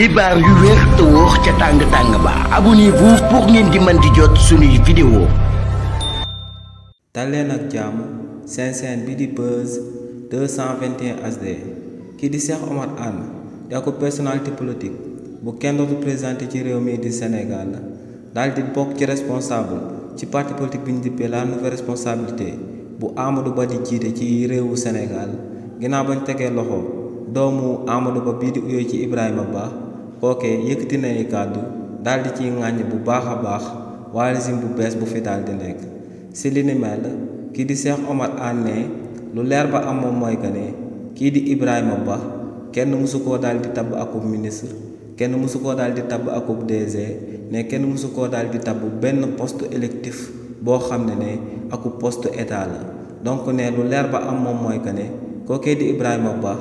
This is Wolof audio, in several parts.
xibaar yu wér te wóor ca tàng ba abonnez-vous pour ngeen di mën di jot suñuy vidéo. dal leen ak jàmm seen chaîne bi di Buzz 221 HD kii di Cheikh Omar Anne di ak personnalité politique bu kenn dootu présenté ci réew mi di Sénégal daal di bokk ci responsable ci parti politique bi ñu dippee la nouvelle responsabilité bu Amadou Ba di jiite ci réewu Sénégal ginnaaw bañ tegee loxo doomu Amadou Ba bii di uyoo ci Ibrahima Ba kookee yëkkati na ay kàddu daal di ciy ŋàññ bu baax a baax waa régime bu bees bu fi daal di nekk si li ni mel kii di Cheikh Omar Anne lu leer ba am moom mooy que ne kii di Ibrahima Ba kenn mësu koo daal di tabb akub ministre kenn mësu koo daal di tabb akub DG ne kenn mësu koo daal di tabb benn poste électif boo xam ne akub poste état la donc ne lu leer ba am moom mooy que ne kookee di Ibrahima Ba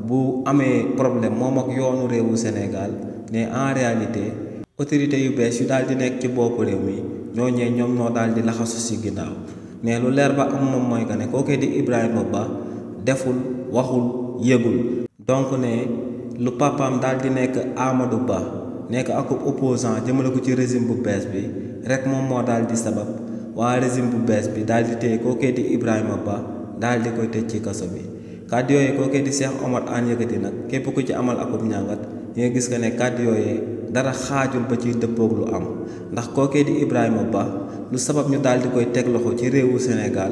bu amee problème moom ak yoonu réewu Sénégal ne en réalité autorité yu bees yu daal di nekk ci boppu réew mi ñooñee ñoom ñoo daal di laxasu si ginnaaw ne lu leer ba am moom mooy que ne kookee di Ibrahima Ba deful waxul yëgul donc ne lu papaam daal di nekk Amadou Ba nekk akub opposant jëmale ko ci régime bu bees bi rek moom moo daal di sabab waa régime bu bees bi daal di téye kookee di Ibrahima Ba daal di koy tëj ci kaso bi kàddu yooyu kookee di Cheikh Omar Anne yëkkati nag képp ku ci amal akub ñàngat yi nga gis que ne kàddu yooyee dara xaajul ba ci dëppoog lu am ndax kookee di Ibrahima Ba lu sabab ñu daal di koy teg loxo ci réewu Sénégal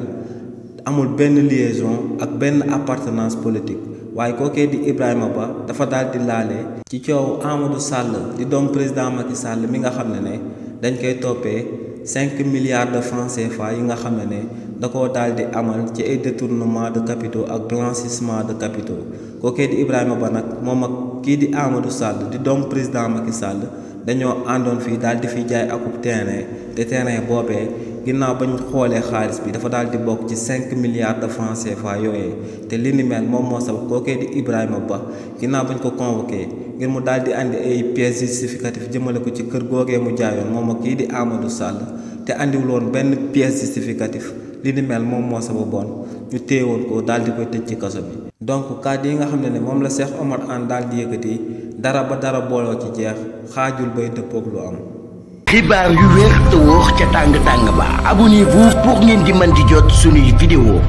amul benn liaison ak benn appartenance politique waaye kookee di Ibrahima Ba dafa daal di laale ci coow Amadou Sall di doom président Macky Sall mi nga xam ne dañ koy toppee 5 milliards de francs CFA yi nga xam ne da koo daal di amal ci ay détournement de capitaux ak blanchissement de capitaux kookee di Ibrahima Ba nag moom ak kii di Amadou Sall di doom président Macky Sall dañoo àndoon fii daal di fi jaay akub terrain te terrain boobee ginnaaw bañ xoolee xaalis bi dafa daal di bokk ci 5 milliards de francs CFA yooyee te li ni mel moom moo sabab kookee di Ibrahima Ba ginnaaw bañ ko convoqué ngir mu daal di andi ay pièces justificatives jëmale ko ci kër googee mu jaayoon moom ak kii di Amadou Sall te andiwul woon benn pièce justificative li ni mel moom moo sababoon ñu téewoon ko daal di koy tëj ci kaso bi. donc kàddu yi nga xam ne moom la Cheikh Omar Anne daal di yëkkati dara ba dara booloo ci jeex xaajul bay dëppoog lu am. xibaar yu wér te wóor ca tàng ba abonnez-vous pour ngeen di mën di jot suñuy vidéo.